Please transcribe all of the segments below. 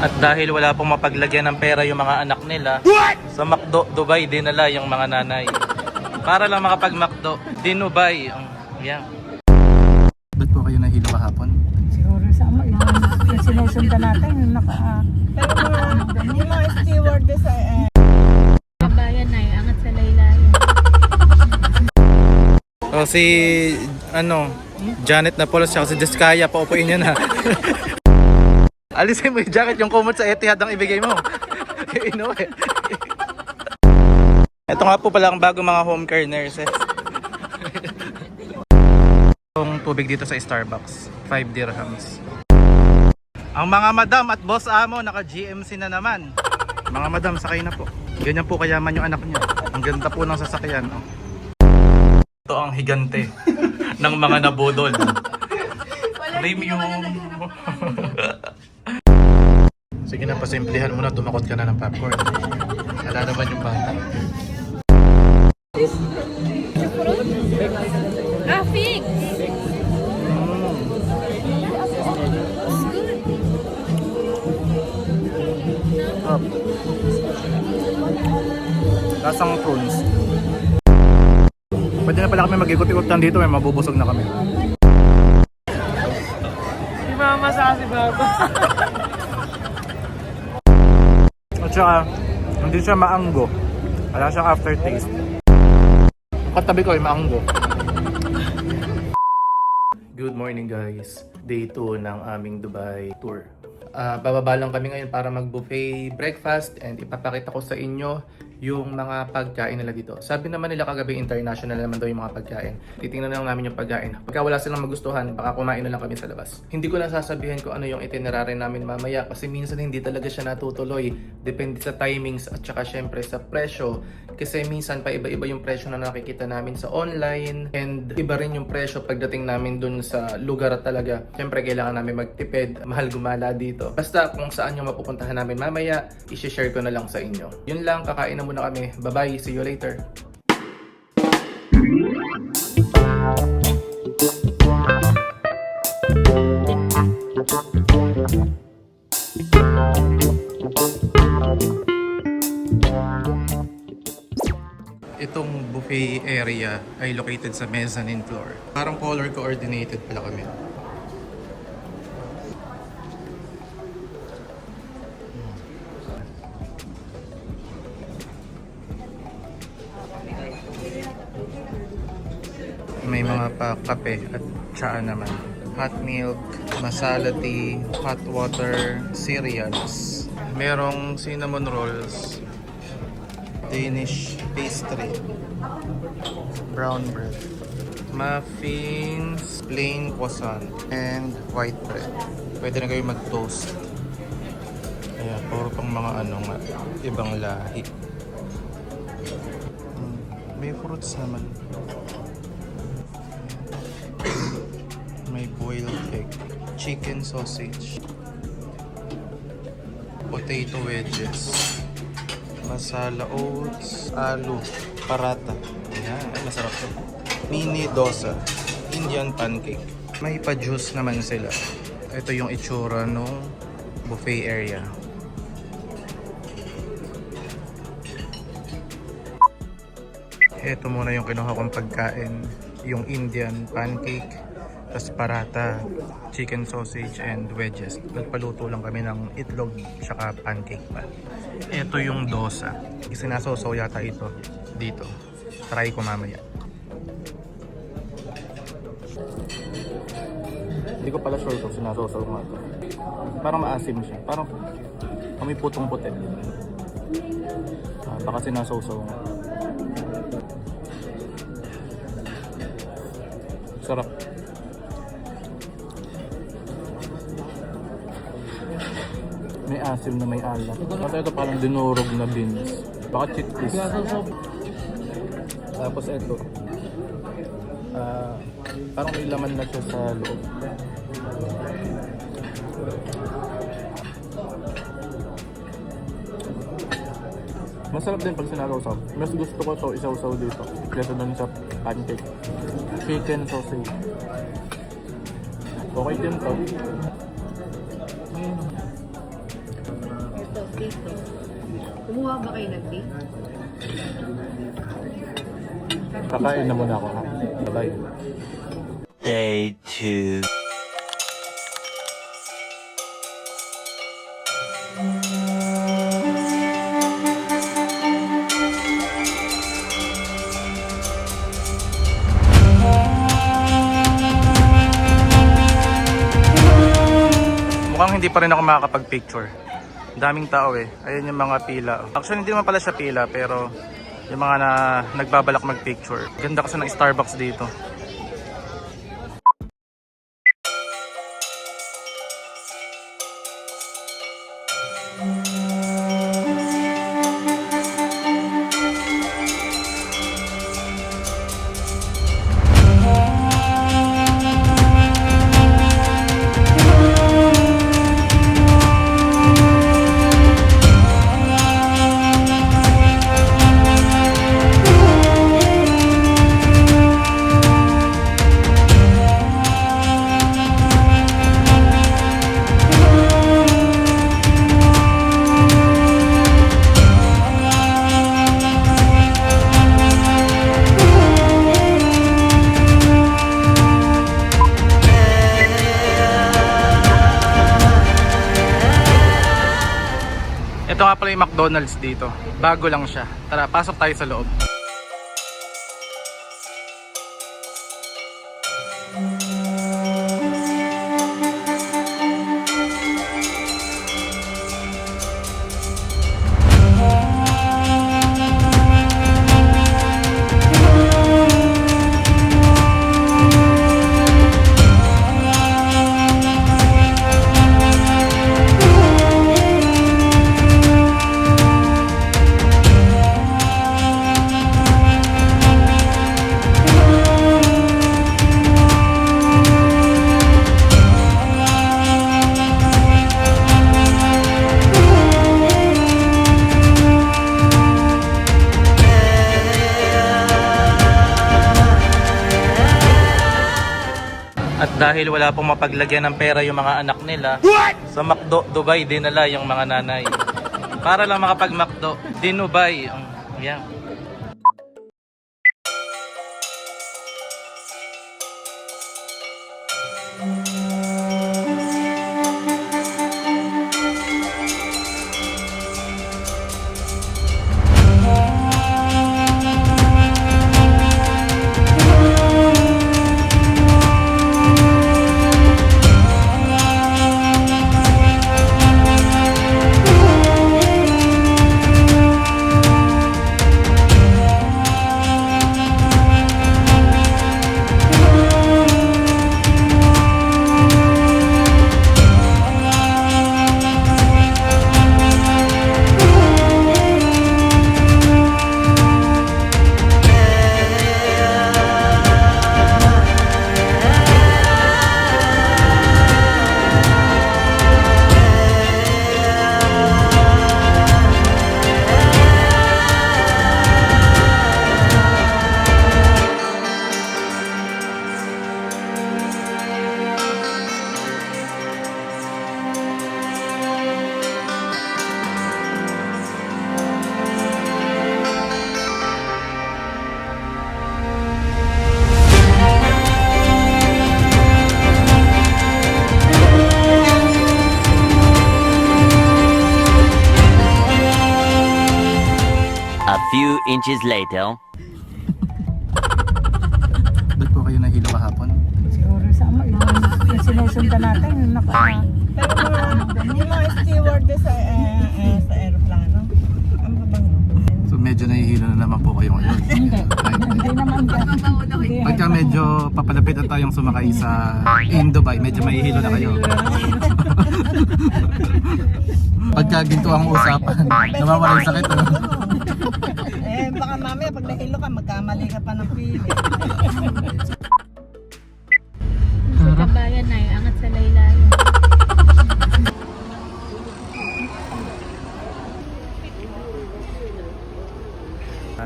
At dahil wala pong mapaglagyan ng pera yung mga anak nila, sa McDo, Dubai, dinala yung mga nanay. Para lang makapag-McDo, dinubay. Yan. Ba't po kayo nahilo kahapon? Siguro sa ama, yung sinusundan natin, yung Pero yung mga stewardess ay Kabayan na angat sa laylayan. O si, Janet Napoles siya si Jeskaya, paupuin niya na. Alisin mo yung jacket, yung kumot sa Etihad ang ibigay mo. Inuwi. Ito nga po pala ang bago mga home care nurses. Yung tubig dito sa Starbucks, 5 dirhams. Ang mga madam at boss amo, naka GMC na naman. Mga madam, sakay na po. Ganyan po kayaman yung anak niyo. Ang ganda po ng sasakyan. Oh. Ito ang higante ng mga nabudol. Premium. Sige na, pasimplihan mo na, tumakot ka na ng popcorn. Wala naman yung bata. Fix! Lasang prawns. Pwede na pala kami mag-ikot-ikotan dito, may mabubusog na kami. Si mama sa si baba. At saka, hindi siya maanggo. Wala siyang aftertaste. Katabi ko ay maanggo. Good morning guys. Day 2 ng aming Dubai tour. Bababa lang kami ngayon para mag-buffet breakfast and ipapakita ko sa inyo yung mga pagkain nila dito. Sabi naman nila kagabi international naman daw yung mga pagkain. Titingnan na lang namin yung pagkain. Pagka wala silang magustuhan, baka kumain na lang kami sa labas. Hindi ko na sasabihin kung ano yung itinerary namin mamaya kasi minsan hindi talaga siya natutuloy. Depende sa timings at saka syempre sa presyo. Kasi minsan pa iba-iba yung presyo na nakikita namin sa online and iba rin yung presyo pagdating namin dun sa lugar talaga. Syempre kailangan namin magtipid, mahal gumala dito. Basta kung saan yung mapupuntahan namin mamaya, i-share ko na lang sa inyo. Yun lang, kakain na muna kami. Bye-bye, see you later. Itong buffet area ay located sa mezzanine floor. Parang color coordinated pala kami. May mga kape at tsaa naman. Hot milk, masala tea, hot water, cereals. Merong cinnamon rolls, Danish pastry, brown bread, muffins, plain croissant, and white bread. Pwede na kayo mag-toast. Ayan, puro pang mga ibang lahi. May fruits naman. May boiled egg, chicken sausage, potato wedges, masala oats, aloo, paratha. Ayan, masarap to. Mini dosa, Indian pancake. May pa-juice naman sila. Ito yung itsura ng buffet area. Ito muna yung kinuha kong pagkain. Yung Indian pancake, tas paratha, chicken sausage, and wedges. Nagpaluto lang kami ng itlog tsaka pancake pa. Ito yung dosa. Isinasosaw yata ito dito. Try ko mamaya. Hindi ko pala sure kung sinasosaw nga ito. Parang maasim siya. Parang may putong puti. Baka sinasosaw nga. Sarap. May asim na may alat. Kasi ito parang dinurog na beans. Baka chickpeas. Tapos ito. Parang may laman na siya sa loob. Masarap din pag sinasawsaw. Mas gusto ko to isawsaw dito kaysa dun sa pancake. Chicken sausage. Okay din to. nag-date to. Kumuha ba kayo nag-date? Kakain na muna ako ha. Bye-bye. Day 2. Mukhang hindi pa rin ako makakapag-picture. Daming tao eh. Ayan yung mga pila. Actually hindi naman pala siya pila pero yung mga nagbabalak mag-picture. Ganda kasi ng Starbucks dito. Ito nga pala yung McDonald's dito. Bago lang siya. Tara, pasok tayo sa loob. At dahil wala pong mapaglagyan ng pera yung mga anak nila, sa McDo Dubai dinala yung mga nanay. Para lang makapag-McDo, dinubay. Yan. A few inches later. Ba't po kayo nahilo kahapon? Siguro sa yung sinusundan natin, yung Pero yung mga stewardess sa aeroplano, ang babango. So medyo nahihilo na naman po kayo ngayon. Hindi naman ganun. Pagka medyo papalapit na tayong sumakay sa in Dubai, medyo mahihilo na kayo. Pagka ginto ang usapan, nawawala yung sakit. Ano? Baka mamaya pag nahilo ka, magkamali ka pa ng pili. Sa kabayan na angat sa laylayan.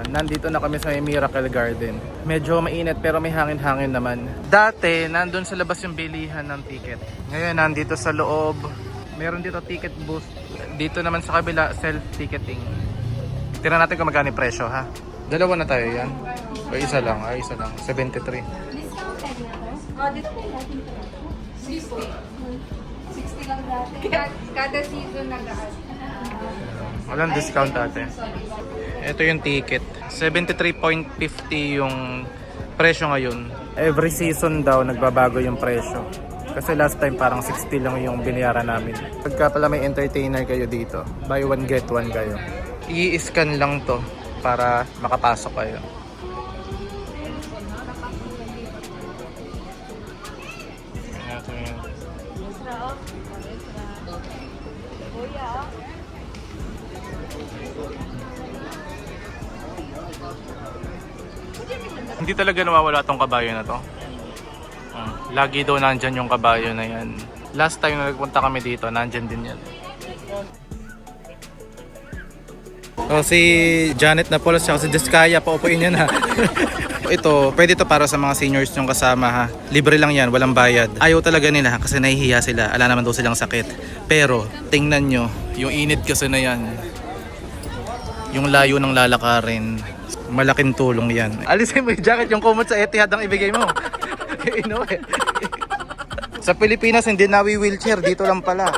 Nandito na kami sa Miracle Garden. Medyo mainit pero may hangin-hangin naman. Dati, nandun sa labas yung bilihan ng ticket. Ngayon, nandito sa loob. Meron dito ticket booth Dito naman sa kabila, self-ticketing. Tira natin kung magkano yung presyo, ha? Dalawa na tayo yan. O isa lang, isa lang. 73. Kada season nag-add. Walang discount ate. Ito yung ticket. 73.50 yung presyo ngayon. Every season daw nagbabago yung presyo. Kasi last time parang 60 lang yung binayaran namin. Pagka pala may entertainer kayo dito, buy one get one kayo. I-scan lang to para makapasok kayo. Ito yun. Hindi talaga nawawala tong kabayo na to. Lagi daw nandyan yung kabayo na yan. Last time na nagpunta kami dito, nandyan din yan. So, si Janet na pala siya, si Jeskaya, paupuin niya na. Ito, pwede to para sa mga seniors yung kasama ha. Libre lang yan, walang bayad. Ayaw talaga nila kasi nahihiya sila. Ala naman daw silang sakit. Pero, tingnan nyo, yung init kasi na yan. Yung layo ng lalakarin. Malaking tulong yan. Alisin mo yung jacket, yung kumot sa Etihad ang ibigay mo. Sa Pilipinas, hindi nawi-wheelchair. Dito lang pala.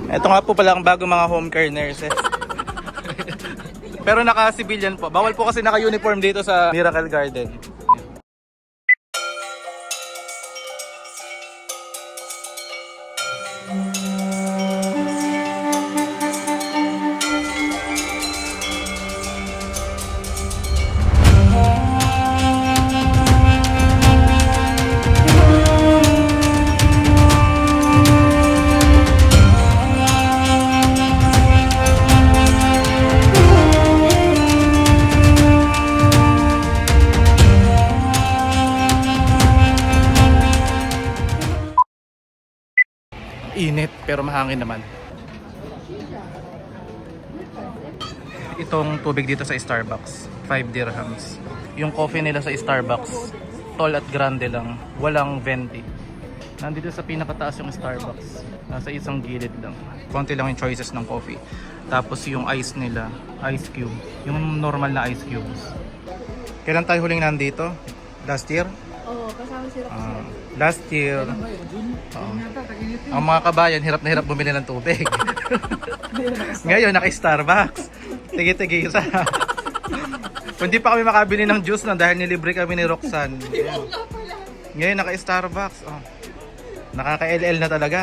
Ito nga po pala ang bagong mga home care nurses. Pero naka-civilian po. Bawal po kasi naka-uniform dito sa Miracle Garden. Init pero mahangin naman. Itong tubig dito sa Starbucks, 5 dirhams. Yung coffee nila sa Starbucks, tall at grande lang, walang venti. Nandito sa pinakataas yung Starbucks, nasa isang gilid lang. Konti lang yung choices ng coffee. Tapos yung ice nila, ice cube, yung normal na ice cubes. Kailan tayo huling nandito? Last year? Oo, kasama sila. Last year. Ang mga kabayan, hirap na hirap bumili ng tubig. Ngayon, naka-Starbucks. Tigi-tigi isa. Kung di pa kami makabili ng juice na dahil nilibre kami ni Roxanne. Ngayon, naka-Starbucks. Oh. Nakaka-LL na talaga.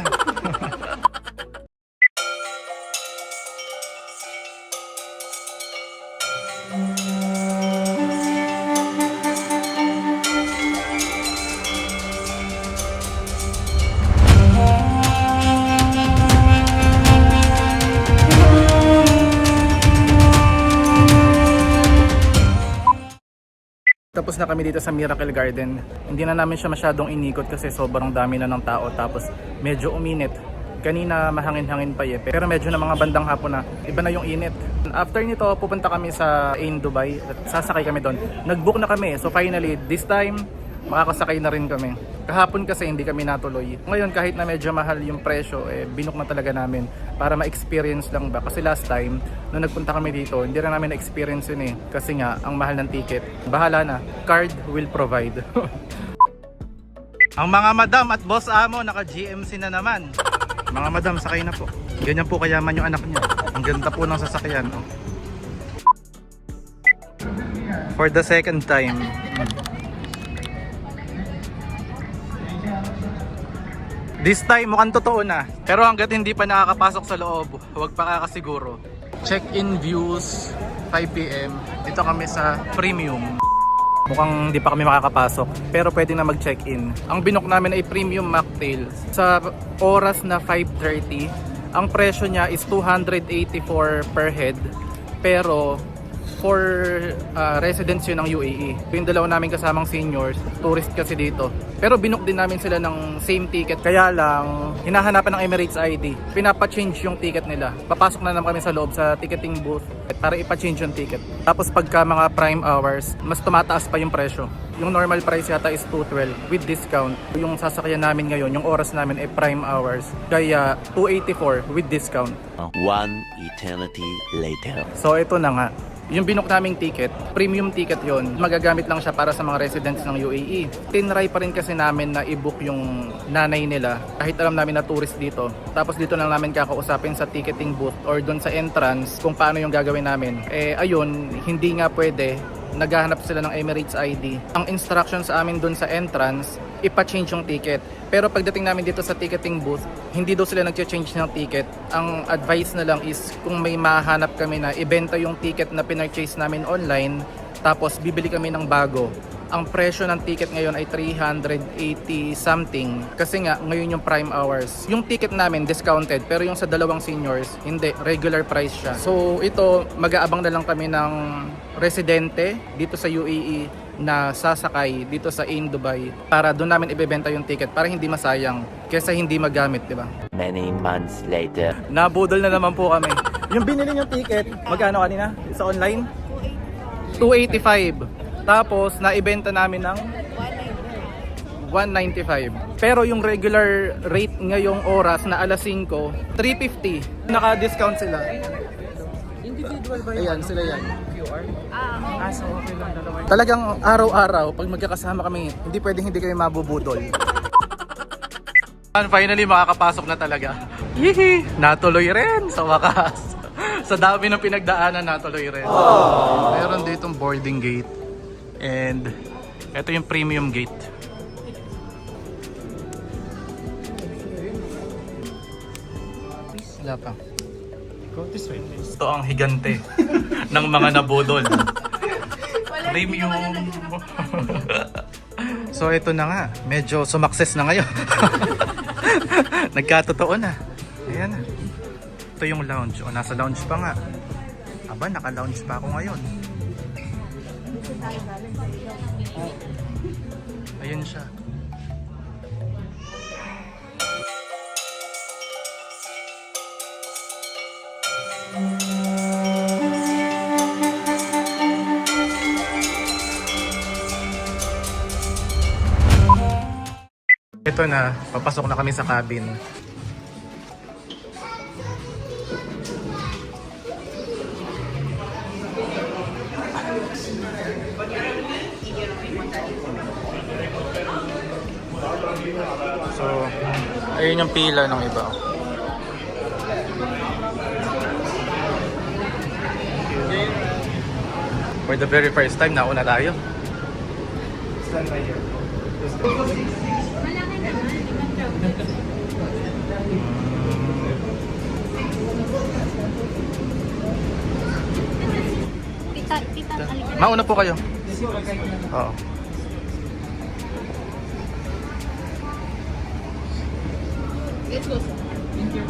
Tapos na kami dito sa Miracle Garden. Hindi na namin siya masyadong inikot kasi sobrang dami na ng tao. Tapos medyo uminit. Kanina mahangin-hangin pa pero medyo na mga bandang hapon na. Iba na yung init. After nito, pupunta kami sa Ain Dubai at sasakay kami doon. Nag-book na kami. So finally, this time, makakasakay na rin kami. Kahapon kasi hindi kami natuloy. Ngayon kahit na medyo mahal yung presyo, binook na talaga namin para ma-experience lang ba. Kasi last time, nung nagpunta kami dito, hindi na namin na-experience yun Kasi nga, ang mahal ng ticket. Bahala na. Card will provide. Ang mga madam at boss amo, naka-GMC na naman. Mga madam, sakay na po. Ganyan po kayaman yung anak niyo. Ang ganda po ng sasakyan. For the second time. This time mukhang totoo na. Pero hanggat hindi pa nakakapasok sa loob, huwag pa kakasiguro. Check-in views, 5 PM. Dito kami sa premium. Mukhang hindi pa kami makakapasok, pero pwede na mag-check-in. Ang binook namin ay premium mocktail. Sa oras na 5:30, ang presyo niya is 284 per head. Pero for residents yun ng UAE. Yung dalawa namin kasamang seniors, tourist kasi dito. Pero binook din namin sila ng same ticket. Kaya lang, hinahanapan ng Emirates ID. Pinapa-change yung ticket nila. Papasok na naman kami sa loob sa ticketing booth para ipa-change yung ticket. Tapos pagka mga prime hours, mas tumataas pa yung presyo. Yung normal price yata is 212 with discount. Yung sasakyan namin ngayon, yung oras namin ay prime hours. Kaya 284 with discount. One eternity later. So ito na nga. Yung binook naming ticket, premium ticket yon. Magagamit lang siya para sa mga residents ng UAE. Tinry pa rin kasi namin na i-book yung nanay nila kahit alam namin na tourist dito. Tapos dito lang namin kakausapin sa ticketing booth or doon sa entrance kung paano yung gagawin namin. Ayun, hindi nga pwede. Naghahanap sila ng Emirates ID. Ang instruction sa amin doon sa entrance, ipa-change yung ticket. Pero pagdating namin dito sa ticketing booth, hindi daw sila nag-change ng ticket. Ang advice na lang is kung may mahanap kami na ibenta yung ticket na pinurchase namin online, tapos bibili kami ng bago. Ang presyo ng ticket ngayon ay 380 something kasi nga ngayon yung prime hours. Yung ticket namin discounted pero yung sa dalawang seniors hindi, regular price siya. So ito, mag-aabang na lang kami ng residente dito sa UAE na sasakay dito sa Ain Dubai para doon namin ibebenta yung ticket para hindi masayang kesa hindi magamit, di ba? Many months later. Nabudol na naman po kami. Yung binili yung ticket, magkano kanina sa online? 285. Tapos naibenta namin ng 195. Pero yung regular rate ngayong oras na alas 5, 350. Naka-discount sila. Individual ba yun? Ayan, sila yan. QR? So okay lang dalawa. Talagang araw-araw, pag magkakasama kami, hindi pwedeng hindi kayo mabubudol. And finally, makakapasok na talaga. Hihi! Natuloy rin sa wakas. Sa dami ng pinagdaanan, natuloy rin. Meron ditong boarding gate. And ito yung premium gate. Wala pa. Go this way. Ito ang higante ng mga nabudol. Premium. So ito na nga, medyo sumakses na ngayon. Nagkatotoo na. Ayan na. Ito yung lounge. O, nasa lounge pa nga. Aba, naka-lounge pa ako ngayon. Ayun siya. Ito na, papasok na kami sa cabin. So, ayun yung pila ng iba. For the very first time, nauna tayo. Stand by here. Tita, alika. Mauna po kayo. Oo. Let's go. Thank you.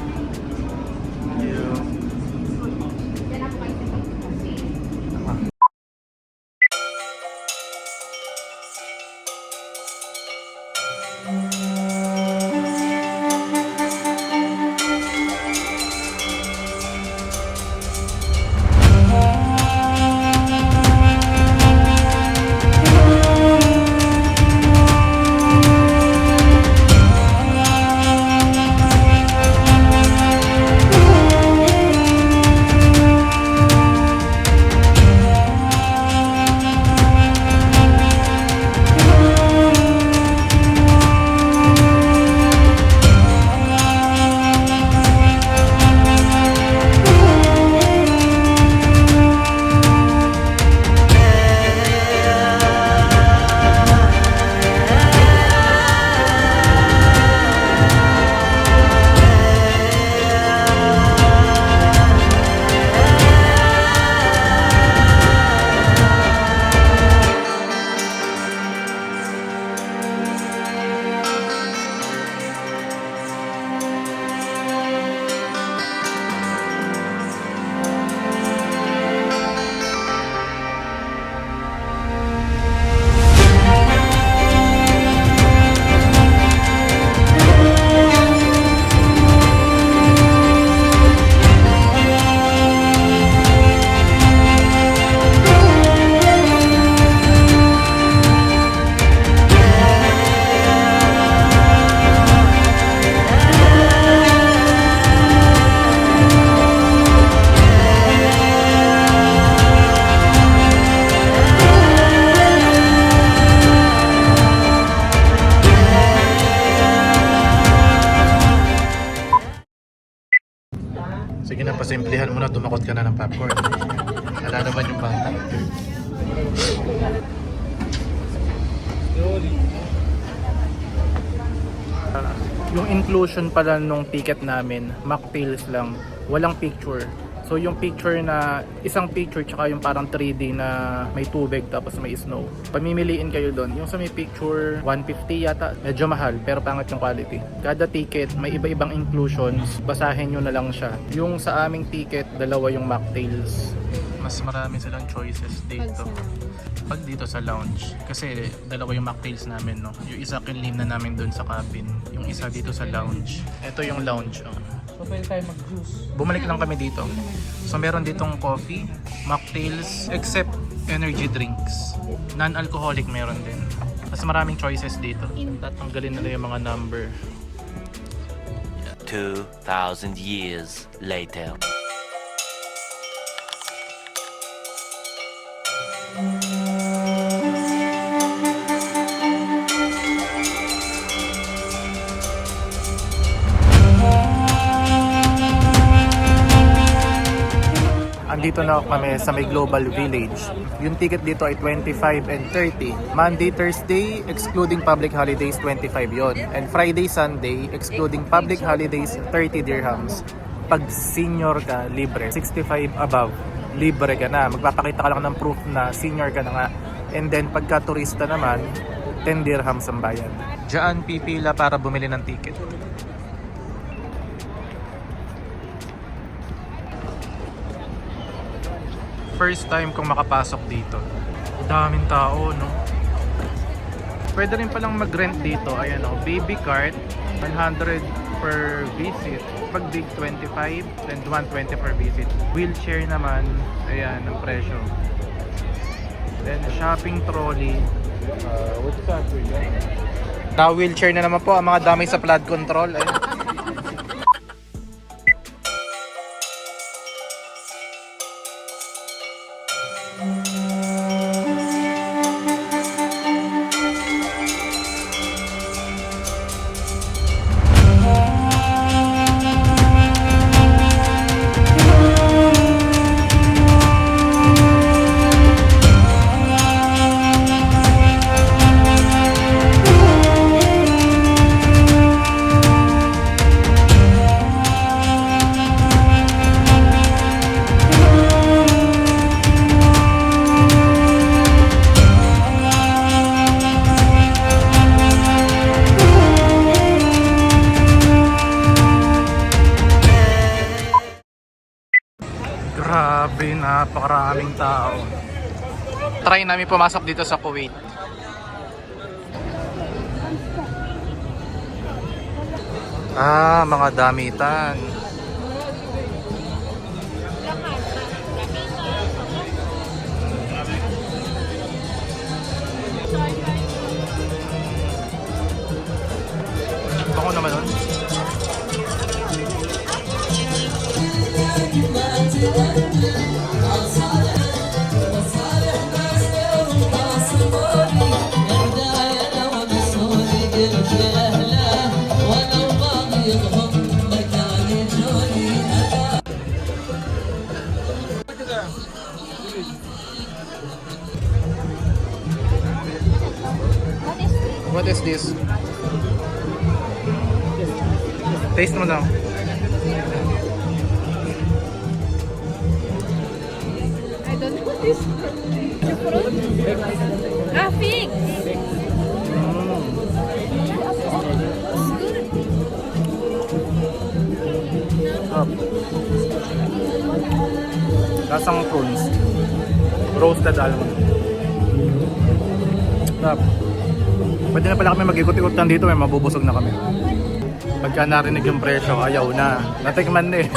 Sige na, pasimplihan mo na, dumakot ka na ng popcorn. Wala naman yung bata. Yung inclusion pala nung ticket namin, mocktails lang, walang picture. So yung picture na, isang picture tsaka yung parang 3D na may tubig tapos may snow. Pamimiliin kayo doon. Yung sa may picture, 150 yata. Medyo mahal pero pangat yung quality. Kada ticket may iba-ibang inclusions. Basahin nyo na lang siya. Yung sa aming ticket, dalawa yung mocktails. Mas marami silang choices dito. Pag dito sa lounge, kasi dalawa yung mocktails namin, no? Yung isa kinlim na namin doon sa cabin. Yung isa dito sa lounge. Ito yung lounge, oh. So pwede tayo mag-juice. Bumalik lang kami dito. So meron ditong coffee, mocktails, except energy drinks. Non-alcoholic meron din. Mas maraming choices dito. Tatanggalin nila yung mga number. 2,000 years later. Andito na kami sa may Global Village. Yung ticket dito ay 25 and 30. Monday, Thursday, excluding public holidays, 25 yon. And Friday, Sunday, excluding public holidays, 30 dirhams. Pag senior ka, libre. 65 above, libre ka na. Magpapakita ka lang ng proof na senior ka na nga. And then pagka turista naman, 10 dirhams ang bayad. Diyan pipila para bumili ng ticket. First time kong makapasok dito. Daming tao, no? Pwede rin palang mag-rent dito. Ayan, oh, baby cart, 100 per visit. Pag big, 25 and 120 per visit. Wheelchair naman, ayan, ang presyo. Then, shopping trolley. What's that? Na wheelchair na naman po ang mga dami sa flood control. Ayan. Grabe, napakaraming tao. Try namin pumasok dito sa Kuwait. Mga damitan. Bango naman nun. What is this? Taste mo lang. I don't know this fruit. Ah, fig! Lasang prawns. Roasted almond. Sarap. Pwede na pala kami mag-ikot-ikot lang dito, mabubusog na kami. Pagka narinig yung presyo, ayaw na. Natikman na eh.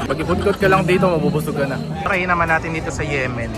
Pag-ikot-ikot ka lang dito, mabubusog ka na. Try naman natin dito sa Yemen.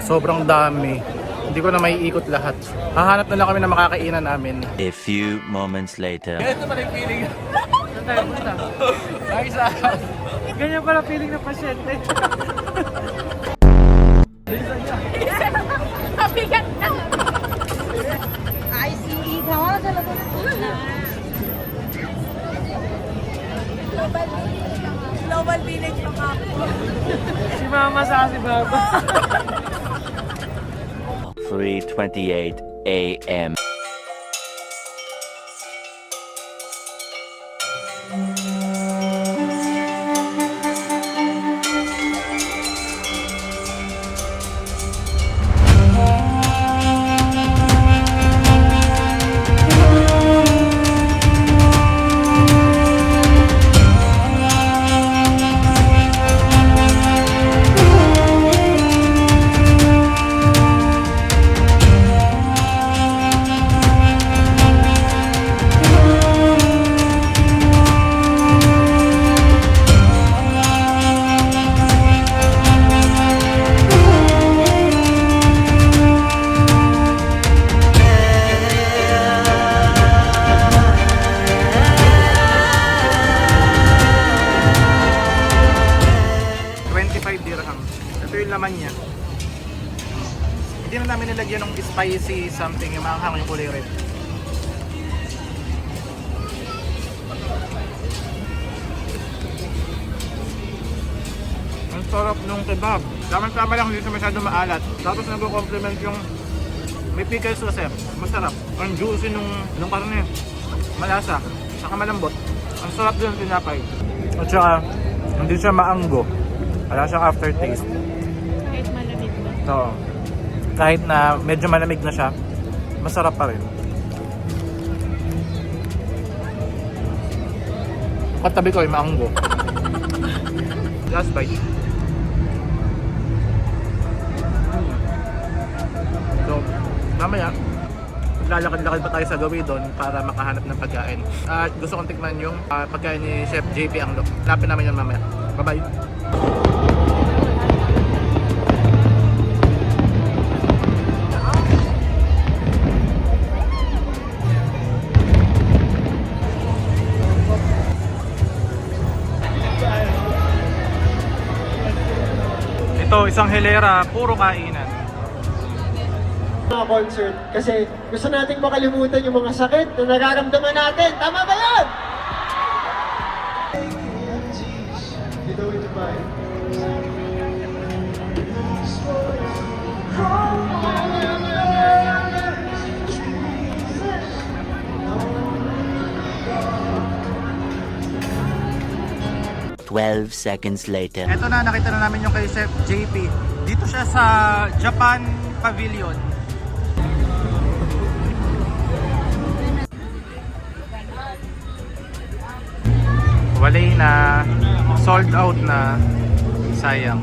Sobrang dami. Hindi ko na maiikot lahat. Hahanap na lang kami na makakainan namin. A few moments later. Ito pala yung feeling. Saan tayo punta? Nice out. Ganyan pala feeling ng pasyente. Mabigat na. ICE ka nga talaga. Global village pa ka. Si mama sa si baba. 3:28 a.m. Niya. Hindi na namin nilagyan ng spicy something, yung maanghang yung kulay red. Ang sarap nung kebab. Tama-tama lang, hindi siya masyado maalat. Tapos nag-complement yung may pickles kasi. Masarap. Ang juicy nung karne. Malasa. Saka malambot. Ang sarap din ng tinapay. At saka, hindi siya maanggo. Wala siyang aftertaste. Kahit malamig ba? Oo. Kahit na medyo malamig na siya, masarap pa rin. Katabi ko ay maanggo. Last bite. So, mamaya, lalakad-lakad pa tayo sa gawi doon para makahanap ng pagkain. At gusto kong tikman yung pagkain ni Chef JP Anglo. Lapin namin yan mamaya. Bye-bye! Ito, isang hilera, puro kainan. Mga concert kasi gusto nating makalimutan yung mga sakit na nararamdaman natin. Tama ba yun? Dito ito ba? 12 seconds later. Ito na, nakita na namin yung kay Chef JP. Dito siya sa Japan Pavilion. Walay na, sold out na, sayang.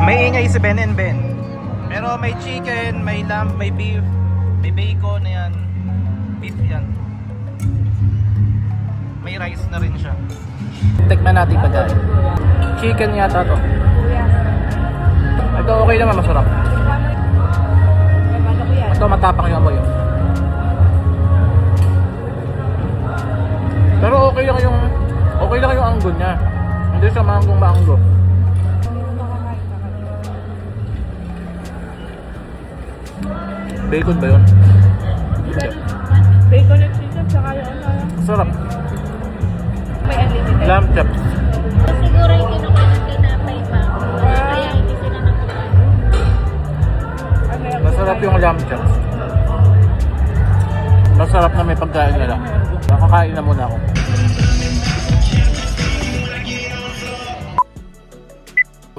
May ingay si Ben and Ben. Pero may chicken, may lamb, may beef, may bacon na yan. Beef yan. May rice na rin siya. Tikman natin pagkain. Chicken yata to. Ito okay naman, masarap. Ito matapang yung amoy. Pero okay lang yung anggo niya. Hindi siya maanggo. Bacon ba yun? Bacon and chicken, saka yung ano. Sarap. May unlimited. Lamb chops. Siguro yung kinuha ng tinapay pa. Kaya hindi sila Masarap yung lamb chops. Masarap na may pagkain na lang. Nakakain na muna ako.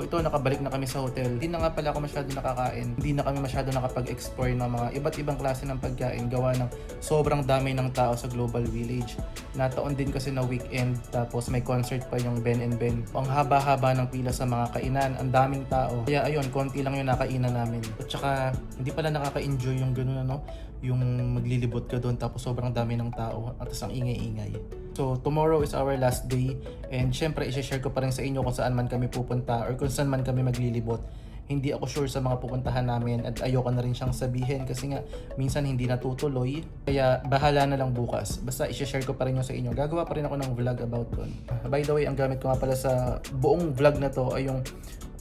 Ito, nakabalik na kami sa hotel. Hindi na nga pala ako masyado nakakain. Hindi na kami masyado nakapag-explore ng mga iba't ibang klase ng pagkain gawa ng sobrang dami ng tao sa Global Village. Nataon din kasi na weekend, tapos may concert pa yung Ben and Ben. Ang haba-haba ng pila sa mga kainan, ang daming tao. Kaya ayun, konti lang yung nakainan namin. At saka, hindi pala nakaka-enjoy yung ganun ano, yung maglilibot ka doon tapos sobrang dami ng tao at ang ingay-ingay. So tomorrow is our last day and syempre i-share ko pa rin sa inyo kung saan man kami pupunta or kung saan man kami maglilibot. Hindi ako sure sa mga pupuntahan namin at ayoko na rin siyang sabihin kasi nga minsan hindi natutuloy. Kaya bahala na lang bukas. Basta i-share ko pa rin yung sa inyo. Gagawa pa rin ako ng vlog about doon. By the way, ang gamit ko nga pala sa buong vlog na to ay yung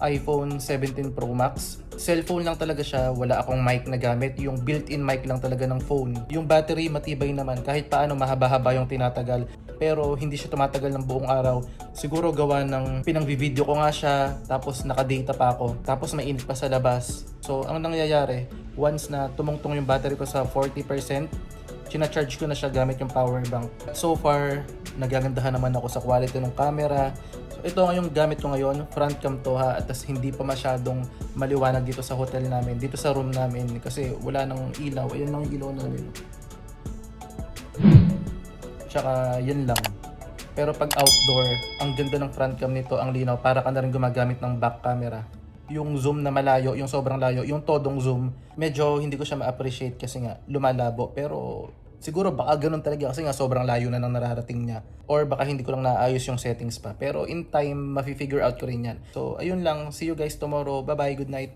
iPhone 17 Pro Max. Cellphone lang talaga siya, wala akong mic na gamit, yung built-in mic lang talaga ng phone. Yung battery matibay naman, kahit paano mahaba-haba yung tinatagal, pero hindi siya tumatagal ng buong araw. Siguro gawa ng pinang-video ko nga siya, tapos naka-data pa ako, tapos mainit pa sa labas. So ang nangyayari, once na tumungtong yung battery ko sa 40%, charge ko na siya gamit yung power bank. So far, nagagandahan naman ako sa quality ng camera. So ito yung gamit ko ngayon, front cam to ha, at hindi pa masyadong maliwanag dito sa hotel namin, dito sa room namin kasi wala nang ilaw. Ayun lang yung ilaw namin. Tsaka yun lang. Pero pag outdoor, ang ganda ng front cam nito, ang linaw, para ka na rin gumagamit ng back camera. Yung zoom na malayo, yung sobrang layo, yung todong zoom, medyo hindi ko siya ma-appreciate kasi nga lumalabo. Pero siguro baka ganun talaga kasi nga sobrang layo na nang nararating niya. Or baka hindi ko lang naayos yung settings pa. Pero in time, mafi-figure out ko rin yan. So ayun lang, see you guys tomorrow. Bye bye, good night.